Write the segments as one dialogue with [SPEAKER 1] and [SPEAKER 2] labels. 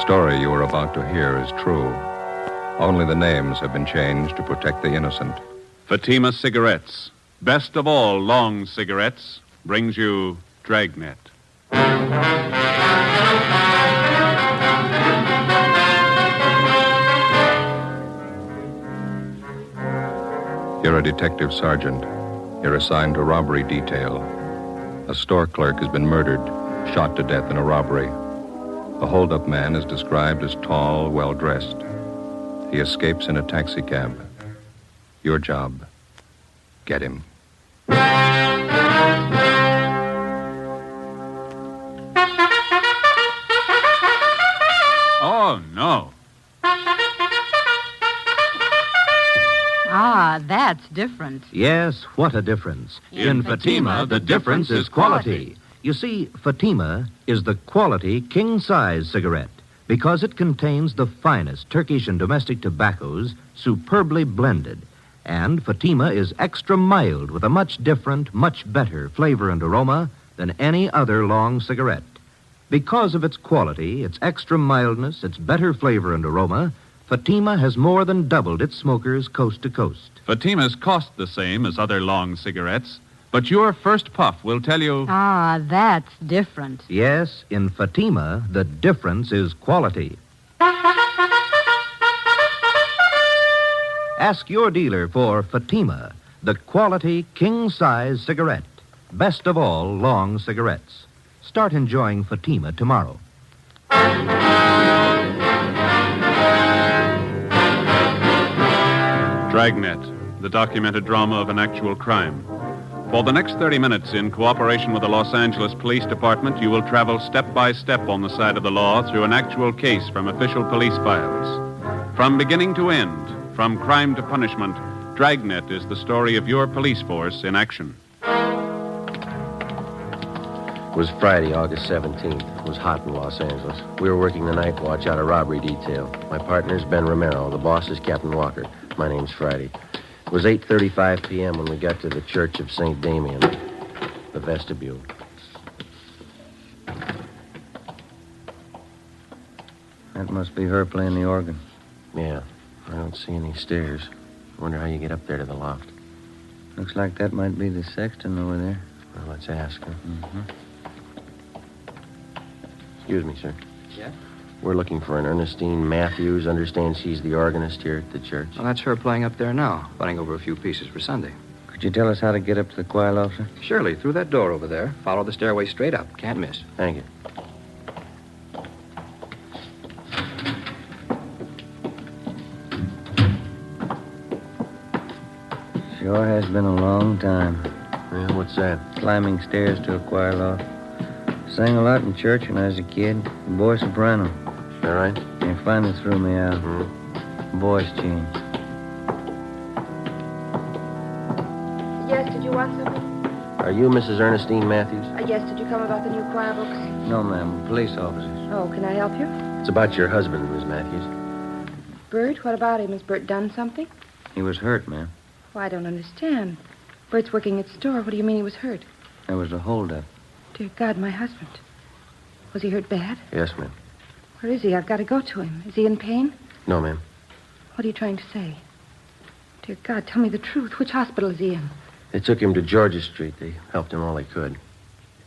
[SPEAKER 1] story you are about to hear is true. Only the names have been changed to protect the innocent.
[SPEAKER 2] Fatima Cigarettes, best of all long cigarettes, brings you Dragnet.
[SPEAKER 1] You're a detective sergeant. You're assigned to robbery detail. A store clerk has been murdered, shot to death in a robbery. The holdup man is described as tall, well-dressed. He escapes in a taxicab. Your job, get him.
[SPEAKER 2] Oh, no.
[SPEAKER 3] Ah, that's different.
[SPEAKER 4] Yes, what a difference. In Fatima, the difference is quality. You see, Fatima is the quality king-size cigarette because it contains the finest Turkish and domestic tobaccos superbly blended. And Fatima is extra mild with a much different, much better flavor and aroma than any other long cigarette. Because of its quality, its extra mildness, its better flavor and aroma, Fatima has more than doubled its smokers coast to coast.
[SPEAKER 2] Fatimas cost the same as other long cigarettes, but your first puff will tell you...
[SPEAKER 3] Ah, that's different.
[SPEAKER 4] Yes, in Fatima, the difference is quality. Ask your dealer for Fatima, the quality king-size cigarette. Best of all long cigarettes. Start enjoying Fatima tomorrow.
[SPEAKER 2] Dragnet, the documented drama of an actual crime. For the next 30 minutes, in cooperation with the Los Angeles Police Department, you will travel step by step on the side of the law through an actual case from official police files. From beginning to end, from crime to punishment, Dragnet is the story of your police force in action.
[SPEAKER 5] It was Friday, August 17th. It was hot in Los Angeles. We were working the night watch out of robbery detail. My partner's Ben Romero. The boss is Captain Walker. My name's Friday. It was 8:35 p.m. when we got to the Church of St. Damien, the vestibule.
[SPEAKER 6] That must be her playing the organ.
[SPEAKER 5] Yeah, I don't see any stairs. I wonder how you get up there to the loft.
[SPEAKER 6] Looks like that might be the sexton over there.
[SPEAKER 5] Well, let's ask her.
[SPEAKER 6] Mm-hmm.
[SPEAKER 5] Excuse me, sir.
[SPEAKER 6] Yeah?
[SPEAKER 5] We're looking for an Ernestine Matthews. Understand she's the organist here at the church.
[SPEAKER 7] Well, that's her playing up there now, running over a few pieces for Sunday.
[SPEAKER 6] Could you tell us how to get up to the choir loft, sir?
[SPEAKER 7] Surely, through that door over there. Follow the stairway straight up. Can't miss.
[SPEAKER 5] Thank you.
[SPEAKER 6] Sure has been a long time.
[SPEAKER 5] Yeah, what's that?
[SPEAKER 6] Climbing stairs to a choir loft. Sang a lot in church when I was a kid. Boy soprano.
[SPEAKER 5] All right?
[SPEAKER 6] They finally threw me out.
[SPEAKER 5] Mm-hmm.
[SPEAKER 6] Voice changed.
[SPEAKER 8] Yes, did you want something?
[SPEAKER 5] Are you Mrs. Ernestine Matthews?
[SPEAKER 8] Yes, did you come about the new choir books?
[SPEAKER 6] No, ma'am. Police officers.
[SPEAKER 8] Oh, can I help you?
[SPEAKER 5] It's about your husband, Miss Matthews.
[SPEAKER 8] Bert, what about him? Has Bert done something?
[SPEAKER 6] He was hurt, ma'am.
[SPEAKER 8] Well, I don't understand. Bert's working at the store. What do you mean he was hurt?
[SPEAKER 6] There was a holdup.
[SPEAKER 8] Dear God, my husband. Was he hurt bad?
[SPEAKER 5] Yes, ma'am.
[SPEAKER 8] Where is he? I've got to go to him. Is he in pain?
[SPEAKER 5] No, ma'am.
[SPEAKER 8] What are you trying to say? Dear God, tell me the truth. Which hospital is he in?
[SPEAKER 5] They took him to Georgia Street. They helped him all they could.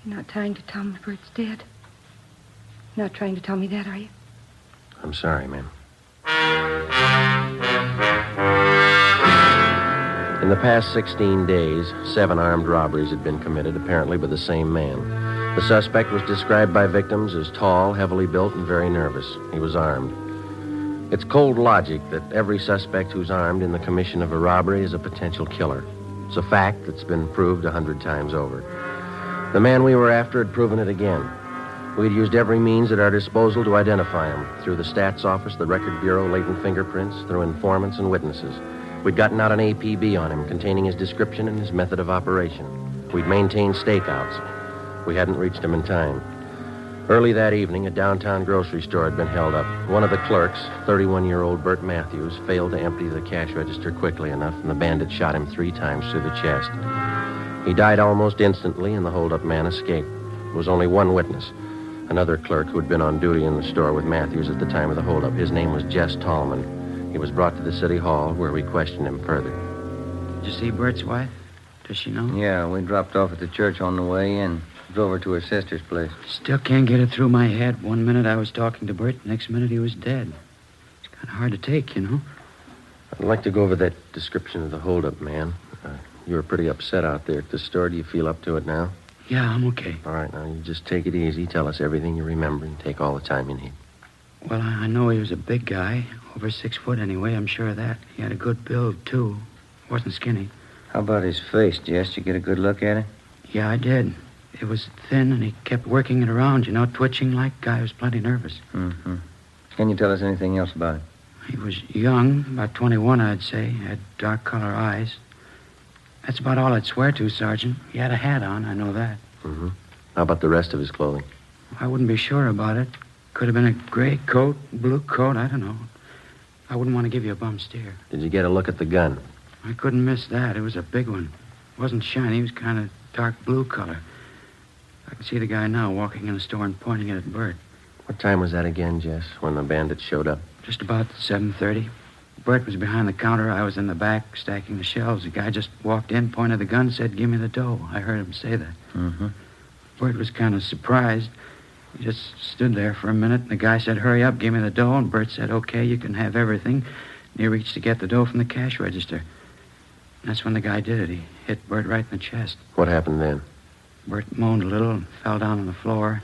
[SPEAKER 8] You're not trying to tell me Bert's dead? You're not trying to tell me that, are you?
[SPEAKER 5] I'm sorry, ma'am. In the past 16 days, 7 armed robberies had been committed, apparently by the same man. The suspect was described by victims as tall, heavily built, and very nervous. He was armed. It's cold logic that every suspect who's armed in the commission of a robbery is a potential killer. It's a fact that's been proved 100 times over. The man we were after had proven it again. We'd used every means at our disposal to identify him, through the stats office, the record bureau, latent fingerprints, through informants and witnesses. We'd gotten out an APB on him containing his description and his method of operation. We'd maintained stakeouts. We hadn't reached him in time. Early that evening, a downtown grocery store had been held up. One of the clerks, 31-year-old Bert Matthews, failed to empty the cash register quickly enough, and the bandit shot him 3 times through the chest. He died almost instantly, and the holdup man escaped. There was only one witness, Another clerk who had been on duty in the store with Matthews at the time of the holdup. His name was Jess Tallman. He was brought to the city hall where we questioned him further.
[SPEAKER 9] Did you see Bert's wife? Does she know?
[SPEAKER 6] Yeah, we dropped off at the church on the way in. Drove her to her sister's place.
[SPEAKER 9] Still can't get it through my head. 1 minute I was talking to Bert, next minute he was dead. It's kind of hard to take, you know.
[SPEAKER 5] I'd like to go over that description of the holdup, man. You were pretty upset out there at the store. Do you feel up to it now?
[SPEAKER 9] Yeah, I'm okay.
[SPEAKER 5] All right, now you just take it easy. Tell us everything you remember and take all the time you need.
[SPEAKER 9] Well, I know he was a big guy. Over 6 foot anyway, I'm sure of that. He had a good build, too. Wasn't skinny.
[SPEAKER 6] How about his face, Jess? Did you get a good look at it?
[SPEAKER 9] Yeah, I did. It was thin, and he kept working it around, you know, twitching like guy was plenty nervous.
[SPEAKER 6] Mm-hmm. Can you tell us anything else about him?
[SPEAKER 9] He was young, about 21, I'd say. Had dark color eyes. That's about all I'd swear to, Sergeant. He had a hat on, I know that.
[SPEAKER 5] Mm-hmm. How about the rest of his clothing?
[SPEAKER 9] I wouldn't be sure about it. Could have been a gray coat, blue coat, I don't know. I wouldn't want to give you a bum steer.
[SPEAKER 5] Did you get a look at the gun?
[SPEAKER 9] I couldn't miss that. It was a big one. It wasn't shiny. It was kind of dark blue color. I can see the guy now walking in the store and pointing it at Bert.
[SPEAKER 5] What time was that again, Jess, when the bandits showed up?
[SPEAKER 9] Just about 7:30. Bert was behind the counter. I was in the back stacking the shelves. The guy just walked in, pointed the gun, said, "Give me the dough." I heard him say that.
[SPEAKER 6] Mm-hmm.
[SPEAKER 9] Bert was kind of surprised. He just stood there for a minute, and the guy said, "Hurry up, give me the dough." And Bert said, "Okay, you can have everything." And he reached to get the dough from the cash register. That's when the guy did it. He hit Bert right in the chest.
[SPEAKER 5] What happened then?
[SPEAKER 9] Bert moaned a little and fell down on the floor.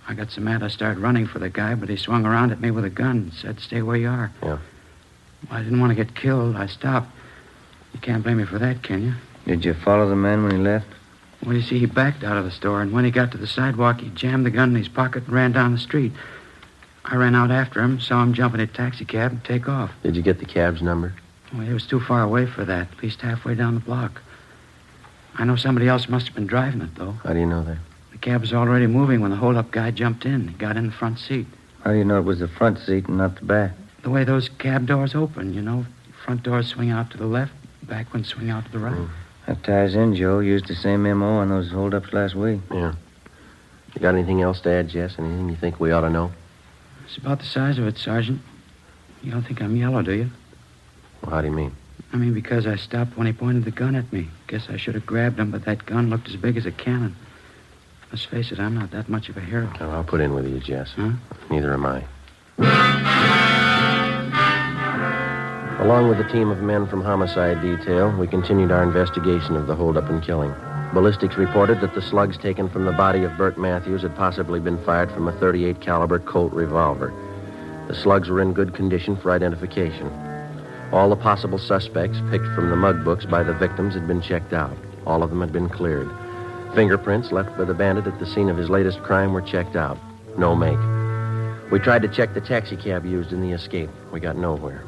[SPEAKER 9] I got so mad I started running for the guy, but he swung around at me with a gun and said, "Stay where you are."
[SPEAKER 5] Yeah.
[SPEAKER 9] Well, I didn't want to get killed. I stopped. You can't blame me for that, can you?
[SPEAKER 6] Did you follow the man when he left?
[SPEAKER 9] Well, you see, he backed out of the store, and when he got to the sidewalk, he jammed the gun in his pocket and ran down the street. I ran out after him, saw him jump in a taxi cab and take off.
[SPEAKER 5] Did you get the cab's number?
[SPEAKER 9] Well, it was too far away for that, at least halfway down the block. I know somebody else must have been driving it, though.
[SPEAKER 5] How do you know that?
[SPEAKER 9] The cab was already moving when the hold-up guy jumped in. He got in the front seat.
[SPEAKER 6] How do you know it was the front seat and not the back?
[SPEAKER 9] The way those cab doors open, you know. Front doors swing out to the left, back ones swing out to the right.
[SPEAKER 6] That ties in, Joe. Used the same M.O. on those hold-ups last week.
[SPEAKER 5] Yeah. You got anything else to add, Jess? Anything you think we ought to know?
[SPEAKER 9] It's about the size of it, Sergeant. You don't think I'm yellow, do you?
[SPEAKER 5] Well, how do you mean?
[SPEAKER 9] I mean, because I stopped when he pointed the gun at me. Guess I should have grabbed him, but that gun looked as big as a cannon. Let's face it, I'm not that much of a hero.
[SPEAKER 5] Well, I'll put in with you, Jess.
[SPEAKER 9] Huh?
[SPEAKER 5] Neither am I. Along with a team of men from homicide detail, we continued our investigation of the holdup and killing. Ballistics reported that the slugs taken from the body of Bert Matthews had possibly been fired from a .38 caliber Colt revolver. The slugs were in good condition for identification. All the possible suspects picked from the mug books by the victims had been checked out. All of them had been cleared. Fingerprints left by the bandit at the scene of his latest crime were checked out. No make. We tried to check the taxi cab used in the escape. We got nowhere.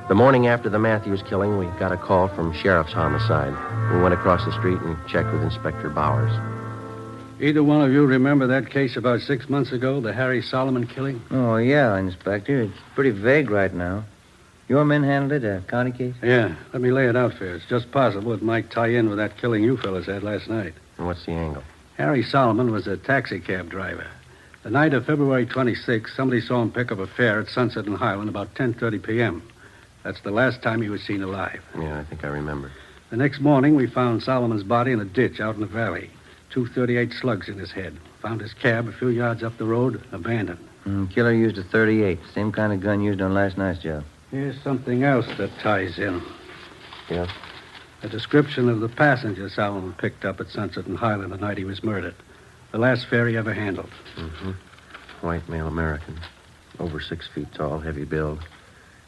[SPEAKER 5] The morning after the Matthews killing, we got a call from Sheriff's Homicide. We went across the street and checked with Inspector Bowers.
[SPEAKER 10] Either one of you remember that case about 6 months ago, the Harry Solomon killing?
[SPEAKER 6] Oh, yeah, Inspector. It's pretty vague right now. Your men handled it, a county case?
[SPEAKER 10] Yeah, let me lay it out for you. It's just possible it might tie in with that killing you fellas had last night.
[SPEAKER 5] And what's the angle?
[SPEAKER 10] Harry Solomon was a taxi cab driver. The night of February 26th, somebody saw him pick up a fare at Sunset and Highland about 10:30 p.m. That's the last time he was seen alive.
[SPEAKER 5] Yeah, I think I remember.
[SPEAKER 10] The next morning, we found Solomon's body in a ditch out in the valley. 238 slugs in his head. Found his cab a few yards up the road, abandoned.
[SPEAKER 6] Killer used a .38, same kind of gun used on last night's job.
[SPEAKER 10] Here's something else that ties in.
[SPEAKER 5] Yeah?
[SPEAKER 10] A description of the passenger Solomon picked up at Sunset and Highland the night he was murdered. The last fare he ever handled.
[SPEAKER 5] Mm-hmm. White male American. Over 6 feet tall, heavy build.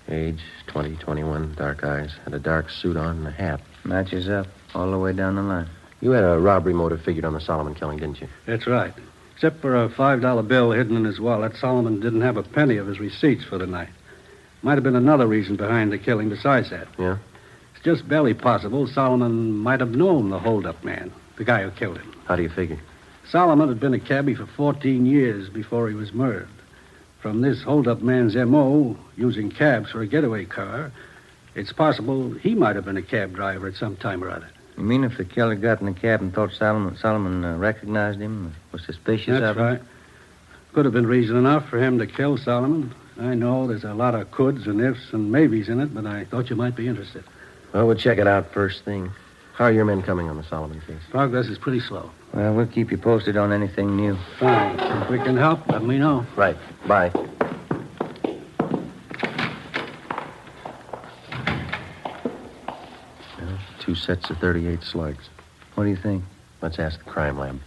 [SPEAKER 5] Age, 20, 21, dark eyes. Had a dark suit on and a hat.
[SPEAKER 6] Matches up all the way down the line.
[SPEAKER 5] You had a robbery motive figured on the Solomon killing, didn't you?
[SPEAKER 10] That's right. Except for a $5 bill hidden in his wallet, Solomon didn't have a penny of his receipts for the night. Might have been another reason behind the killing besides that.
[SPEAKER 5] Yeah?
[SPEAKER 10] It's just barely possible Solomon might have known the hold-up man, the guy who killed him.
[SPEAKER 5] How do you figure?
[SPEAKER 10] Solomon had been a cabbie for 14 years before he was murdered. From this hold-up man's M.O., using cabs for a getaway car, it's possible he might have been a cab driver at some time or other.
[SPEAKER 6] You mean if the killer got in the cab and thought Solomon recognized him, was suspicious of him?
[SPEAKER 10] That's right. Could have been reason enough for him to kill Solomon. I know there's a lot of coulds and ifs and maybes in it, but I thought you might be interested.
[SPEAKER 5] Well, we'll check it out first thing. How are your men coming on the Solomon case?
[SPEAKER 10] Progress is pretty slow.
[SPEAKER 6] Well, we'll keep you posted on anything new.
[SPEAKER 10] Fine. If we can help, let me know.
[SPEAKER 5] Right. Bye. Well, 2 sets of 38 slugs.
[SPEAKER 6] What do you think?
[SPEAKER 5] Let's ask the crime lab.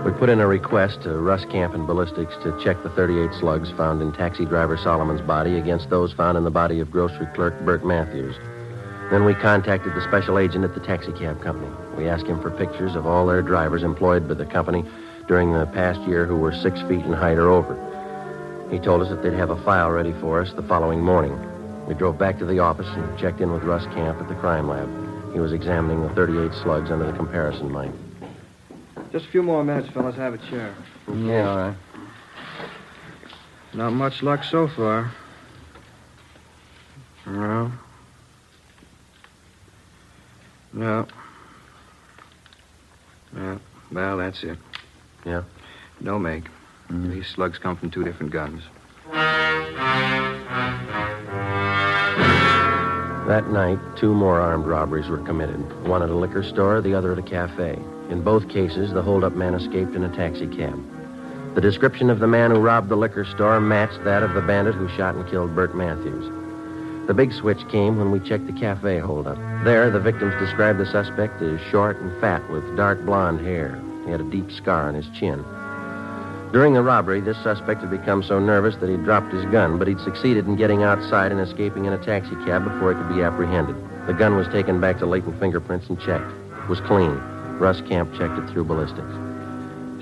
[SPEAKER 5] We put in a request to Russ Camp and Ballistics to check the 38 slugs found in taxi driver Solomon's body against those found in the body of grocery clerk Bert Matthews. Then we contacted the special agent at the taxi cab company. We asked him for pictures of all their drivers employed by the company during the past year who were 6 feet in height or over. He told us that they'd have a file ready for us the following morning. We drove back to the office and checked in with Russ Camp at the crime lab. He was examining the 38 slugs under the comparison light.
[SPEAKER 7] Just a few more minutes, fellas. Have a chair.
[SPEAKER 6] Yeah, all right.
[SPEAKER 7] Not much luck so far. No. No. Yeah. Well, that's it.
[SPEAKER 5] Yeah?
[SPEAKER 7] No make. These slugs come from 2 different guns.
[SPEAKER 5] That night, 2 more armed robberies were committed. One at a liquor store, the other at a cafe. In both cases, the holdup man escaped in a taxi cab. The description of the man who robbed the liquor store matched that of the bandit who shot and killed Bert Matthews. The big switch came when we checked the cafe holdup. There, the victims described the suspect as short and fat with dark blonde hair. He had a deep scar on his chin. During the robbery, this suspect had become so nervous that he dropped his gun, but he'd succeeded in getting outside and escaping in a taxi cab before he could be apprehended. The gun was taken back to latent fingerprints and checked. It was clean. Russ Camp checked it through ballistics.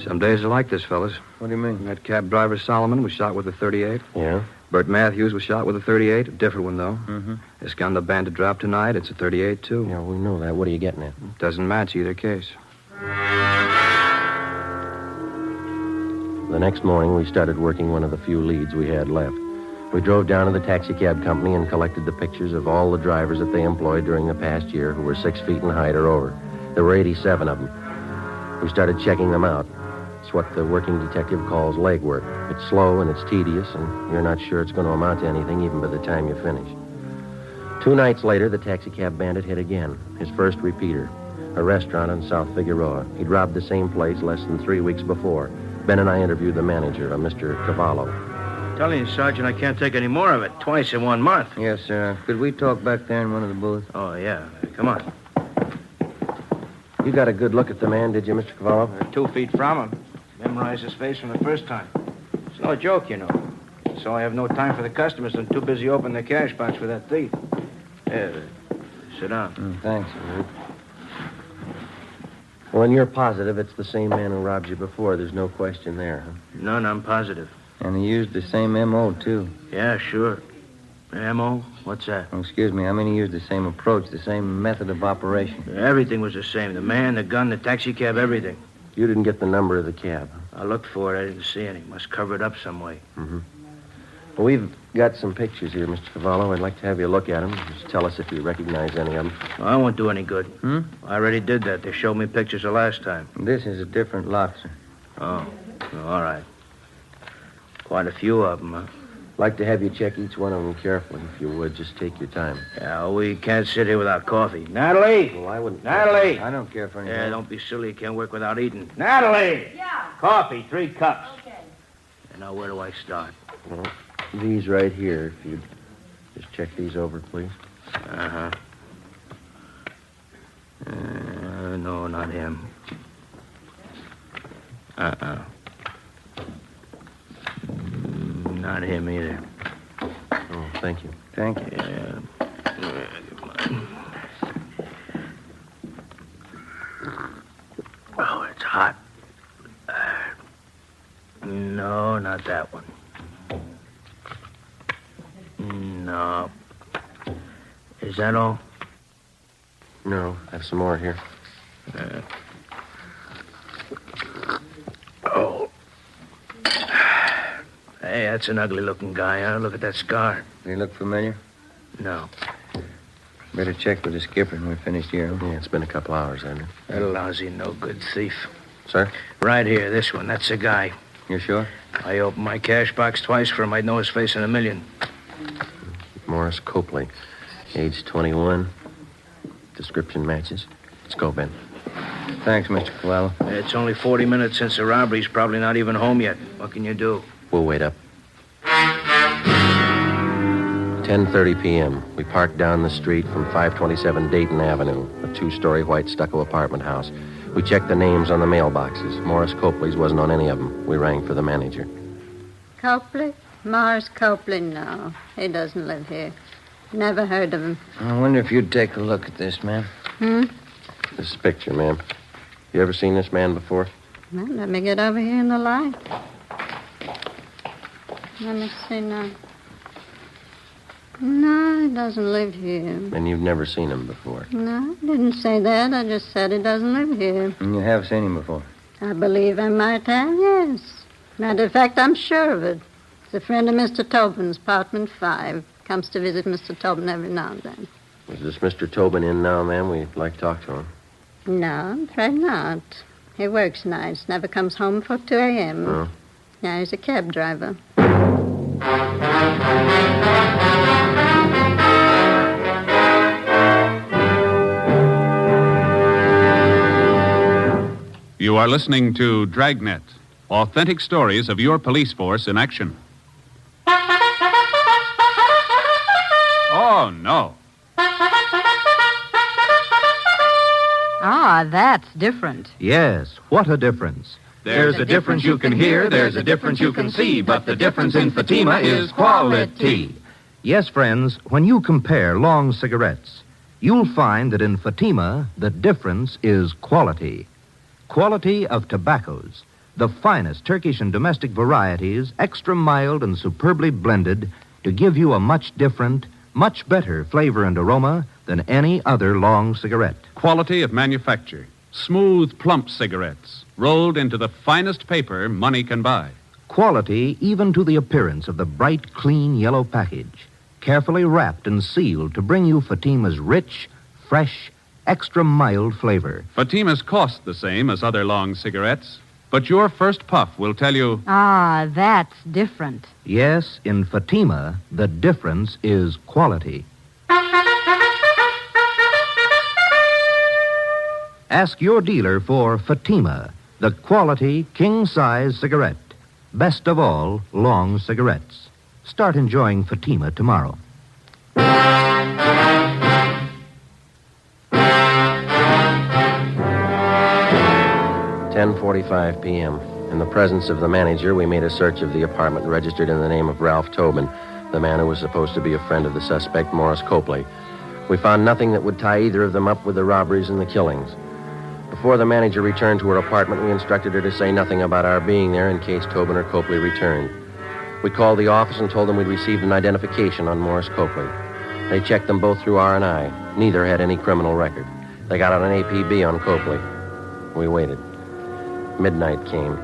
[SPEAKER 7] Some days are like this, fellas.
[SPEAKER 6] What do you mean?
[SPEAKER 7] That cab driver Solomon was shot with a 38.
[SPEAKER 5] Yeah?
[SPEAKER 7] Bert Matthews was shot with a 38. A different one, though.
[SPEAKER 6] Mm-hmm.
[SPEAKER 7] This gun the bandit dropped tonight, it's a 38, too.
[SPEAKER 5] Yeah, we know that. What are you getting at?
[SPEAKER 7] Doesn't match either case.
[SPEAKER 5] The next morning, we started working one of the few leads we had left. We drove down to the taxi cab company and collected the pictures of all the drivers that they employed during the past year who were 6 feet in height or over. There were 87 of them. We started checking them out. It's what the working detective calls legwork. It's slow and it's tedious, and you're not sure it's going to amount to anything even by the time you finish. 2 nights later, the taxi cab bandit hit again. His first repeater. A restaurant on South Figueroa. He'd robbed the same place less than 3 weeks before. Ben and I interviewed the manager, a Mr. Cavallo.
[SPEAKER 11] Telling you, Sergeant, I can't take any more of it. Twice in 1 month.
[SPEAKER 6] Yes, sir. Could we talk back there in one of the booths?
[SPEAKER 11] Oh, yeah. Come on.
[SPEAKER 5] You got a good look at the man, did you, Mr. Cavallo?
[SPEAKER 11] 2 feet from him. Memorized his face from the first time. It's no joke, you know. So I have no time for the customers. I'm too busy opening the cash box for that thief. Here, sit down.
[SPEAKER 6] Thanks.
[SPEAKER 5] Well, and you're positive it's the same man who robbed you before. There's no question there, huh?
[SPEAKER 11] None, I'm positive.
[SPEAKER 6] And he used the same M.O., too.
[SPEAKER 11] Yeah, sure. M.O.? What's that?
[SPEAKER 6] Oh, excuse me. I mean, he used the same approach, the same method of operation.
[SPEAKER 11] Everything was the same. The man, the gun, the taxi cab, everything.
[SPEAKER 5] You didn't get the number of the cab.
[SPEAKER 11] I looked for it. I didn't see any. Must cover it up some way.
[SPEAKER 5] Mm-hmm. Well, we've got some pictures here, Mr. Cavallo. I'd like to have you look at them. Just tell us if you recognize any of them.
[SPEAKER 11] Oh, I won't do any good. I already did that. They showed me pictures the last time.
[SPEAKER 6] This is a different lot, sir.
[SPEAKER 11] Oh, all right. Quite a few of them, huh?
[SPEAKER 5] I'd like to have you check each one of them carefully, if you would. Just take your time.
[SPEAKER 11] Yeah, we can't sit here without coffee. Natalie!
[SPEAKER 5] Well, I wouldn't...
[SPEAKER 11] Natalie!
[SPEAKER 6] I don't care for anything.
[SPEAKER 11] Yeah, don't be silly. You can't work without eating. Natalie!
[SPEAKER 3] Yeah.
[SPEAKER 11] Coffee, 3 cups.
[SPEAKER 3] Okay.
[SPEAKER 11] And now, where do I start?
[SPEAKER 5] Well, these right here, if you'd just check these over, please.
[SPEAKER 11] Uh-huh. No, not him. Uh-uh. Not him either.
[SPEAKER 5] Oh, thank you.
[SPEAKER 6] Thank you.
[SPEAKER 11] Yeah. Oh, it's hot. No, not that one. No. Is that all?
[SPEAKER 5] No, I have some more here.
[SPEAKER 11] Oh. Hey, that's an ugly-looking guy, huh? Look at that scar.
[SPEAKER 6] They look familiar?
[SPEAKER 11] No.
[SPEAKER 6] Better check with the skipper when we're finished here.
[SPEAKER 5] Yeah, it's been a couple hours, hasn't it?
[SPEAKER 11] That lousy, no-good thief.
[SPEAKER 5] Sir?
[SPEAKER 11] Right here, this one. That's the guy.
[SPEAKER 6] You sure?
[SPEAKER 11] I opened my cash box twice for him. I'd know his face in a million.
[SPEAKER 5] Morris Copley. Age 21. Description matches. Let's go, Ben.
[SPEAKER 6] Thanks, Mr. Coelho.
[SPEAKER 11] It's only 40 minutes since the robbery. He's probably not even home yet. What can you do?
[SPEAKER 5] We'll wait up. 10:30 p.m. We parked down the street from 527 Dayton Avenue, a two-story white stucco apartment house. We checked the names on the mailboxes. Morris Copley's wasn't on any of them. We rang for the manager.
[SPEAKER 3] Copley? Morris Copley, no. He doesn't live here. Never heard of him.
[SPEAKER 6] I wonder if you'd take a look at this, ma'am.
[SPEAKER 5] This is a picture, ma'am. You ever seen this man before?
[SPEAKER 3] Well, let me get over here in the light. Let me see now. No, he doesn't live here.
[SPEAKER 5] And you've never seen him before?
[SPEAKER 3] No, I didn't say that. I just said he doesn't live here.
[SPEAKER 6] And you have seen him before?
[SPEAKER 3] I believe I might have, yes. Matter of fact, I'm sure of it. He's a friend of Mr. Tobin's, apartment 5. Comes to visit Mr. Tobin every now and then.
[SPEAKER 5] Is this Mr. Tobin in now, ma'am? We'd like to talk to him.
[SPEAKER 3] No, I'm afraid not. He works nights, never comes home before 2 a.m.
[SPEAKER 5] Oh.
[SPEAKER 3] Yeah, he's a cab driver.
[SPEAKER 2] You are listening to Dragnet, authentic stories of your police force in action. Oh, no.
[SPEAKER 3] Ah, that's different.
[SPEAKER 4] Yes, what a difference. There's a difference you can hear, there's a difference you can see, but the difference in Fatima is quality. Yes, friends, when you compare long cigarettes, you'll find that in Fatima, the difference is quality. Quality of tobaccos, the finest Turkish and domestic varieties, extra mild and superbly blended to give you a much different, much better flavor and aroma than any other long cigarette.
[SPEAKER 2] Quality of manufacture. Smooth, plump cigarettes, rolled into the finest paper money can buy.
[SPEAKER 4] Quality even to the appearance of the bright, clean yellow package, carefully wrapped and sealed to bring you Fatima's rich, fresh, extra mild flavor.
[SPEAKER 2] Fatimas cost the same as other long cigarettes, but your first puff will tell you,
[SPEAKER 3] Ah, that's different.
[SPEAKER 4] Yes, in Fatima, the difference is quality. Ask your dealer for Fatima, the quality king-size cigarette. Best of all, long cigarettes. Start enjoying Fatima tomorrow.
[SPEAKER 5] 10:45 p.m. In the presence of the manager, we made a search of the apartment registered in the name of Ralph Tobin, the man who was supposed to be a friend of the suspect, Morris Copley. We found nothing that would tie either of them up with the robberies and the killings. Before the manager returned to her apartment, we instructed her to say nothing about our being there in case Tobin or Copley returned. We called the office and told them we'd received an identification on Morris Copley. They checked them both through R&I. Neither had any criminal record. They got out an APB on Copley. We waited. Midnight came.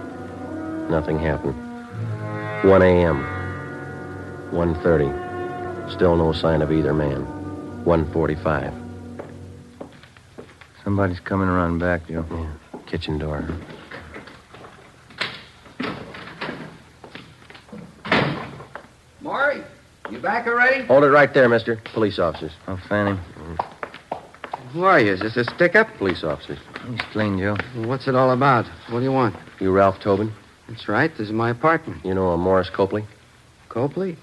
[SPEAKER 5] Nothing happened. 1 a.m. 1:30. Still no sign of either man. 1:45.
[SPEAKER 6] Somebody's coming around back, Joe.
[SPEAKER 5] Yeah. Kitchen door.
[SPEAKER 7] Maury, you back already?
[SPEAKER 5] Hold it right there, mister. Police officers.
[SPEAKER 6] I'll fan him.
[SPEAKER 9] Who are you? Is this a stick-up?
[SPEAKER 5] Police officers.
[SPEAKER 6] He's clean, Joe.
[SPEAKER 9] What's it all about? What do you want?
[SPEAKER 5] You Ralph Tobin?
[SPEAKER 9] That's right. This is my apartment.
[SPEAKER 5] You know a Morris Copley?
[SPEAKER 9] Copley?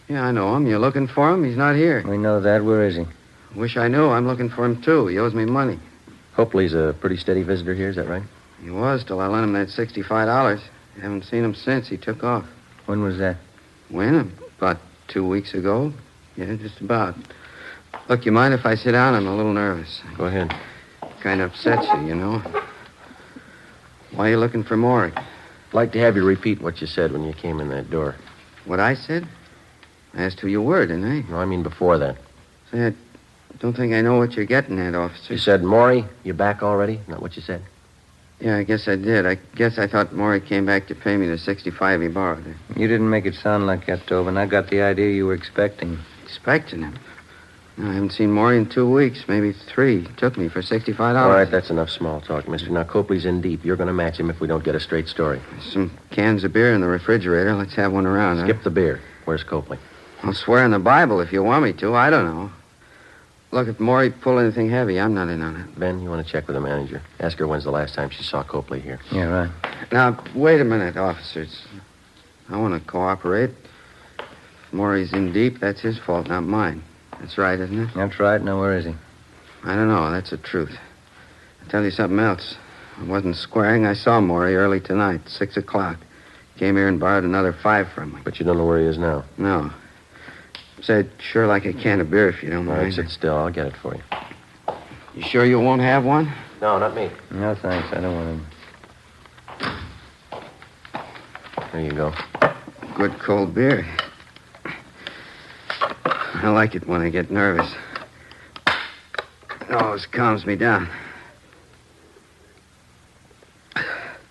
[SPEAKER 9] Yeah, I know him. You looking for him? He's not here.
[SPEAKER 6] We know that. Where is he?
[SPEAKER 9] Wish I knew. I'm looking for him, too. He owes me money.
[SPEAKER 5] Copley's a pretty steady visitor here, is that right?
[SPEAKER 9] He was till I lent him that $65. Haven't seen him since. He took off.
[SPEAKER 6] When was that?
[SPEAKER 9] When? About 2 weeks ago. Yeah, just about. Look, you mind if I sit down? I'm a little nervous.
[SPEAKER 5] Go ahead.
[SPEAKER 9] Kind of upsets you, you know. Why are you looking for Maury?
[SPEAKER 5] I'd like to have you repeat what you said when you came in that door.
[SPEAKER 9] What I said? I asked who you were, didn't I?
[SPEAKER 5] No, I mean before that.
[SPEAKER 9] Say, I don't think I know what you're getting at, officer.
[SPEAKER 5] You said, Maury, you back already? Not what you said.
[SPEAKER 9] Yeah, I guess I did. I guess I thought Maury came back to pay me the $65 he borrowed.
[SPEAKER 6] You didn't make it sound like that, Tobin. I got the idea you were expecting him.
[SPEAKER 9] Expecting him?
[SPEAKER 6] I haven't seen Maury in 2 weeks, maybe 3. He took me for $65.
[SPEAKER 5] All right, that's enough small talk, mister. Now, Copley's in deep. You're going to match him if we don't get a straight story.
[SPEAKER 6] There's some cans of beer in the refrigerator. Let's have one around, huh?
[SPEAKER 5] Skip the beer. Where's Copley?
[SPEAKER 6] I'll swear on the Bible if you want me to. I don't know. Look, if Maury pulled anything heavy, I'm not in on it.
[SPEAKER 5] Ben, you want to check with the manager? Ask her when's the last time she saw Copley here.
[SPEAKER 6] Yeah, right. Now, wait a minute, officers. I want to cooperate. If Maury's in deep, that's his fault, not mine. That's right, isn't it?
[SPEAKER 7] That's right. Now, where is he?
[SPEAKER 6] I don't know. That's the truth. I'll tell you something else. I wasn't squaring. I saw Maury early tonight, 6 o'clock. Came here and borrowed another 5 from me.
[SPEAKER 5] But you don't know where he is now?
[SPEAKER 6] No. Say, I'd sure like a can of beer if you don't
[SPEAKER 5] All
[SPEAKER 6] mind.
[SPEAKER 5] right, sit still. I'll get it for you.
[SPEAKER 6] You sure you won't have one?
[SPEAKER 5] No, not me.
[SPEAKER 7] No, thanks. I don't want him.
[SPEAKER 5] There you go.
[SPEAKER 6] Good cold beer. I like it when I get nervous. It always calms me down.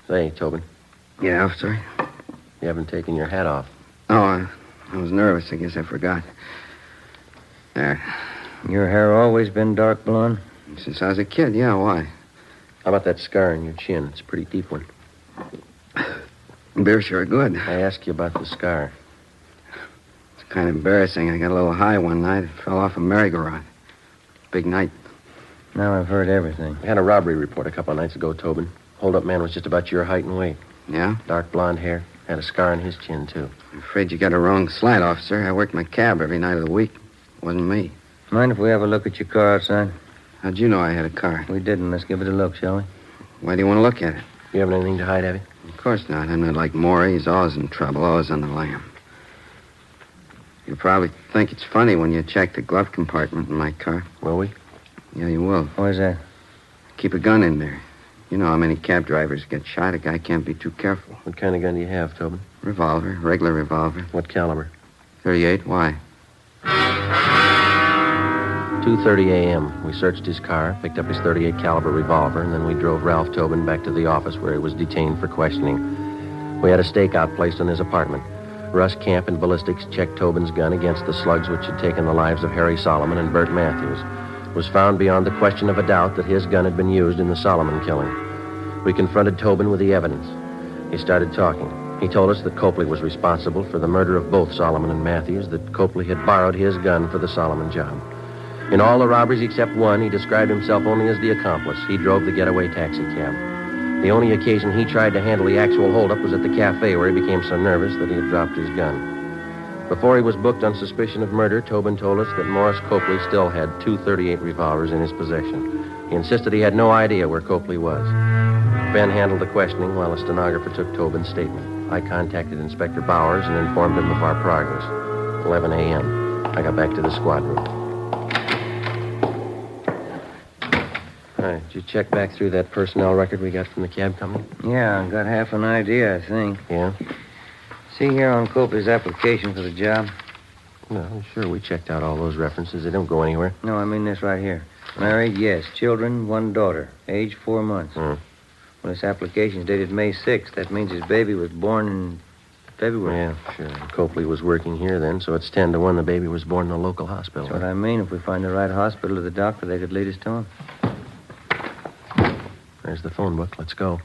[SPEAKER 5] Say, Tobin,
[SPEAKER 6] Yeah, officer?
[SPEAKER 5] you haven't taken your hat off.
[SPEAKER 6] Oh, I was nervous. I guess I forgot. There.
[SPEAKER 7] Your hair always been dark blonde?
[SPEAKER 6] Since I was a kid, yeah, why?
[SPEAKER 5] How about that scar on your chin? It's a pretty deep one.
[SPEAKER 6] Beer's sure good.
[SPEAKER 5] I asked you about the scar.
[SPEAKER 6] It's kind of embarrassing. I got a little high one night. Fell off a merry-go-round. Big night.
[SPEAKER 7] Now I've heard everything.
[SPEAKER 5] We had a robbery report a couple of nights ago, Tobin. Hold-up man was just about your height and weight.
[SPEAKER 6] Yeah?
[SPEAKER 5] Dark blonde hair. Had a scar on his chin, too.
[SPEAKER 6] I'm afraid you got a wrong slant, officer. I worked my cab every night of the week. It wasn't me.
[SPEAKER 7] Mind if we have a look at your car outside?
[SPEAKER 6] How'd you know I had a car?
[SPEAKER 7] We didn't. Let's give it a look, shall we?
[SPEAKER 6] Why do you want to look at it?
[SPEAKER 5] You haven't anything to hide, have you?
[SPEAKER 6] Of course not. I'm not like Maury. He's always in trouble, always on the lam. You'll probably think it's funny when you check the glove compartment in my car.
[SPEAKER 5] Will we?
[SPEAKER 6] Yeah, you will.
[SPEAKER 7] Where's that?
[SPEAKER 6] Keep a gun in there. You know how many cab drivers get shot. A guy can't be too careful.
[SPEAKER 5] What kind of gun do you have, Tobin?
[SPEAKER 6] Revolver, regular revolver.
[SPEAKER 5] What caliber?
[SPEAKER 6] 38. Why?
[SPEAKER 5] 2:30 a.m. We searched his car, picked up his 38 caliber revolver, and then we drove Ralph Tobin back to the office where he was detained for questioning. We had a stakeout placed on his apartment. Russ Camp and ballistics checked Tobin's gun against the slugs which had taken the lives of Harry Solomon and Bert Matthews. It was found beyond the question of a doubt that his gun had been used in the Solomon killing. We confronted Tobin with the evidence. He started talking. He told us that Copley was responsible for the murder of both Solomon and Matthews, that Copley had borrowed his gun for the Solomon job. In all the robberies except one, he described himself only as the accomplice. He drove the getaway taxi cab. The only occasion he tried to handle the actual holdup was at the cafe where he became so nervous that he had dropped his gun. Before he was booked on suspicion of murder, Tobin told us that Morris Copley still had 2 .38 revolvers in his possession. He insisted he had no idea where Copley was. Ben handled the questioning while a stenographer took Tobin's statement. I contacted Inspector Bowers and informed him of our progress. 11 a.m. I got back to the squad room. All right, did you check back through that personnel record we got from the cab company?
[SPEAKER 7] Yeah, I got half an idea, I think.
[SPEAKER 5] Yeah?
[SPEAKER 7] See here on Copley's application for the job?
[SPEAKER 5] Well, sure, we checked out all those references. They don't go anywhere.
[SPEAKER 7] No, I mean this right here. Married, yes. Children, 1 daughter. Age 4 months. Well, this application's dated May 6th. That means his baby was born in February.
[SPEAKER 5] Yeah, sure. Copley was working here then, so it's 10 to 1 the baby was born in a local hospital.
[SPEAKER 7] That's what I mean. If we find the right hospital or the doctor, they could lead us to him.
[SPEAKER 5] There's the phone book. Let's go.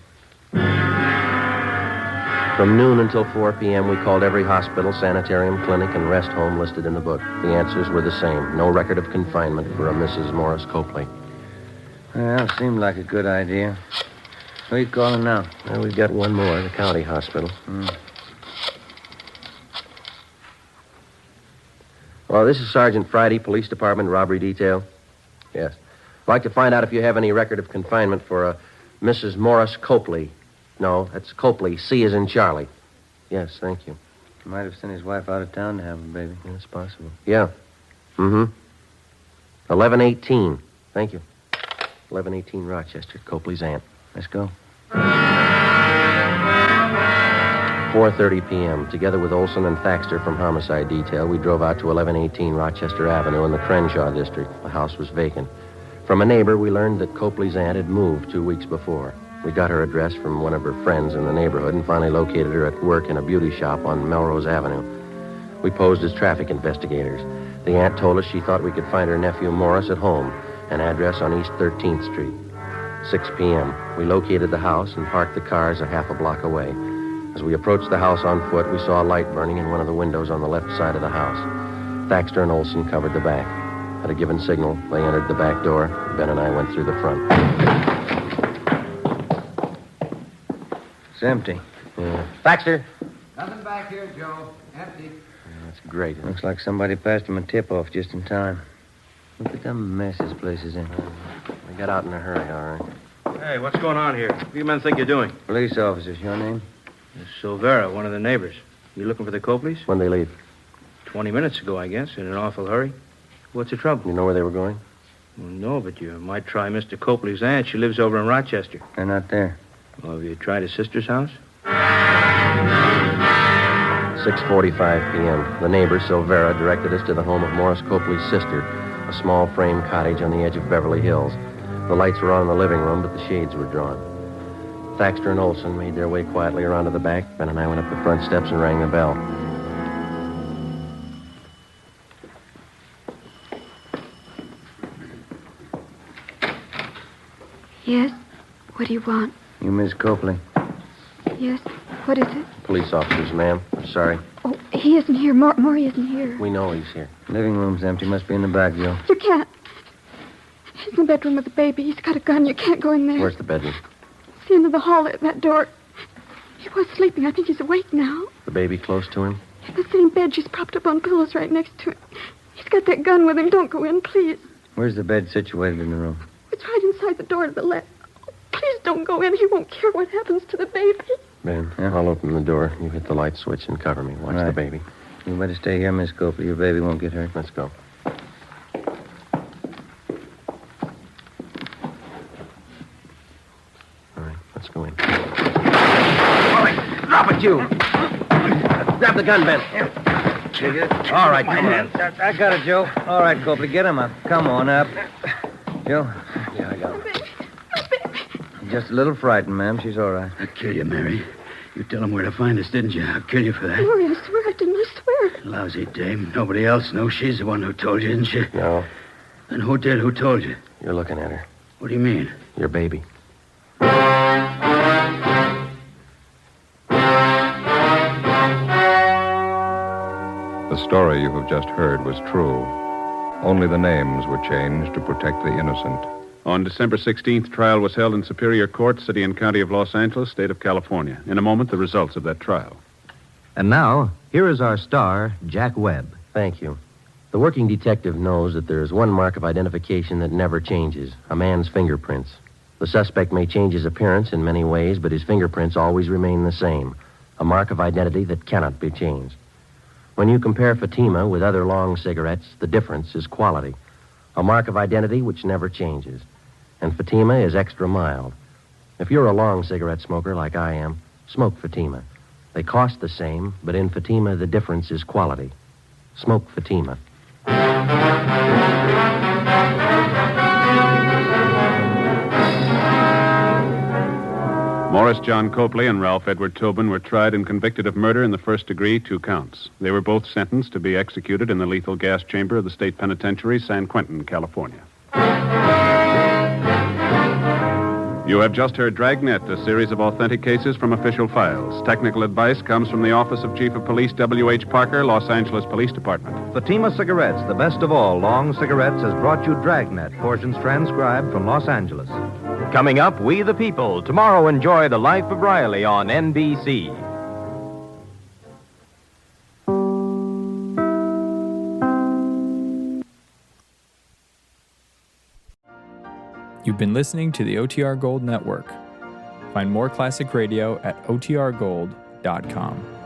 [SPEAKER 5] From noon until 4 p.m., we called every hospital, sanitarium, clinic, and rest home listed in the book. The answers were the same. No record of confinement for a Mrs. Morris Copley.
[SPEAKER 7] Well, seemed like a good idea. Who are you calling now?
[SPEAKER 5] Well, we've got one more, the county hospital. Well, this is Sergeant Friday, Police Department, Robbery Detail. Yes. I'd like to find out if you have any record of confinement for a Mrs. Morris Copley. No, that's Copley. C as in Charlie. Yes, thank you.
[SPEAKER 7] He might have sent his wife out of town to have a baby.
[SPEAKER 5] Yeah, that's possible. Yeah. 1118. Thank you. 1118 Rochester, Copley's aunt.
[SPEAKER 7] Let's go.
[SPEAKER 5] 4:30 p.m. Together with Olson and Thaxter from Homicide Detail, we drove out to 1118 Rochester Avenue in the Crenshaw district. The house was vacant. From a neighbor, we learned that Copley's aunt had moved 2 weeks before. We got her address from one of her friends in the neighborhood and finally located her at work in a beauty shop on Melrose Avenue. We posed as traffic investigators. The aunt told us she thought we could find her nephew Morris at home, an address on East 13th Street. 6 p.m. We located the house and parked the cars a half a block away. As we approached the house on foot, we saw a light burning in one of the windows on the left side of the house. Thaxter and Olson covered the back. At a given signal, they entered the back door. Ben and I went through the front.
[SPEAKER 7] It's empty.
[SPEAKER 5] Yeah. Thaxter!
[SPEAKER 11] Nothing back here, Joe. Empty.
[SPEAKER 5] That's great.
[SPEAKER 7] Looks like somebody passed him a tip-off just in time. Look at the mess this place is in.
[SPEAKER 5] We got out in a hurry, all right.
[SPEAKER 11] Hey, what's going on here? What do you men think you're doing?
[SPEAKER 7] Police officers, your name?
[SPEAKER 11] Silvera, one of the neighbors. You looking for the Copleys?
[SPEAKER 5] When'd they leave?
[SPEAKER 11] 20 minutes ago, I guess, in an awful hurry. What's the trouble?
[SPEAKER 5] You know where they were going?
[SPEAKER 11] Well, no, but you might try Mr. Copley's aunt. She lives over in Rochester.
[SPEAKER 7] They're not there.
[SPEAKER 11] Well, have you tried his sister's house?
[SPEAKER 5] 6:45 p.m. The neighbor, Silvera, directed us to the home of Morris Copley's sister, a small frame cottage on the edge of Beverly Hills. The lights were on in the living room, but the shades were drawn. Thaxter and Olson made their way quietly around to the back. Ben and I went up the front steps and rang the bell.
[SPEAKER 8] Yes? What do you want?
[SPEAKER 7] You Miss Copley?
[SPEAKER 8] Yes? What is it?
[SPEAKER 5] Police officers, ma'am. Sorry.
[SPEAKER 8] Oh, he isn't here. Maury isn't here.
[SPEAKER 5] We know he's here.
[SPEAKER 7] Living room's empty. Must be in the back, Joe.
[SPEAKER 8] You can't. He's in the bedroom with the baby. He's got a gun. You can't go in there.
[SPEAKER 5] Where's the bedroom?
[SPEAKER 8] It's the end of the hall at that door. He was sleeping. I think he's awake now.
[SPEAKER 5] The baby close to him?
[SPEAKER 8] In the same bed. She's propped up on pillows right next to him. He's got that gun with him. Don't go in, please.
[SPEAKER 7] Where's the bed situated in the room?
[SPEAKER 8] It's right inside the door to the left. Oh, please don't go in. He won't care what happens to the baby.
[SPEAKER 5] Ben, I'll open the door. You hit the light switch and cover me. Watch the baby.
[SPEAKER 7] You better stay here, Miss Copley. Your baby won't get hurt.
[SPEAKER 5] Let's go. All right, let's go in.
[SPEAKER 7] Drop it, you!
[SPEAKER 5] Grab the gun, Ben.
[SPEAKER 7] All right, come on. I got it, Joe. All right, Copley, get him up. Come on up. Joe?
[SPEAKER 5] Yeah, I got him.
[SPEAKER 7] Just a little frightened, ma'am. She's all right.
[SPEAKER 9] I'll kill you, Mary. You tell him where to find us, didn't you? I'll kill you for that.
[SPEAKER 8] Maury, I swear I didn't. I swear.
[SPEAKER 9] Lousy dame. Nobody else knows she's the one who told you, isn't she?
[SPEAKER 5] No,
[SPEAKER 9] Then who did? Who told you?
[SPEAKER 5] you're looking at her.
[SPEAKER 9] What do you mean?
[SPEAKER 5] Your baby.
[SPEAKER 1] The story you have just heard was true. Only the names were changed to protect the innocent.
[SPEAKER 2] On December 16th, trial was held in Superior Court, City and County of Los Angeles, State of California. In a moment, the results of that trial.
[SPEAKER 4] And now, here is our star, Jack Webb.
[SPEAKER 5] Thank you. The working detective knows that there is one mark of identification that never changes, a man's fingerprints. The suspect may change his appearance in many ways, but his fingerprints always remain the same, a mark of identity that cannot be changed. When you compare Fatima with other long cigarettes, the difference is quality, a mark of identity which never changes. And Fatima is extra mild. If you're a long cigarette smoker like I am, smoke Fatima. They cost the same, but in Fatima, the difference is quality. Smoke Fatima.
[SPEAKER 2] Morris John Copley and Ralph Edward Tobin were tried and convicted of murder in the first degree, 2 counts. They were both sentenced to be executed in the lethal gas chamber of the state penitentiary, San Quentin, California. You have just heard Dragnet, a series of authentic cases from official files. Technical advice comes from the Office of Chief of Police W.H. Parker, Los Angeles Police Department.
[SPEAKER 4] Fatima Cigarettes, the best of all long cigarettes, has brought you Dragnet, portions transcribed from Los Angeles.
[SPEAKER 12] Coming up, We the People. Tomorrow, enjoy The Life of Riley on NBC.
[SPEAKER 13] You've been listening to the OTR Gold Network. Find more classic radio at otrgold.com.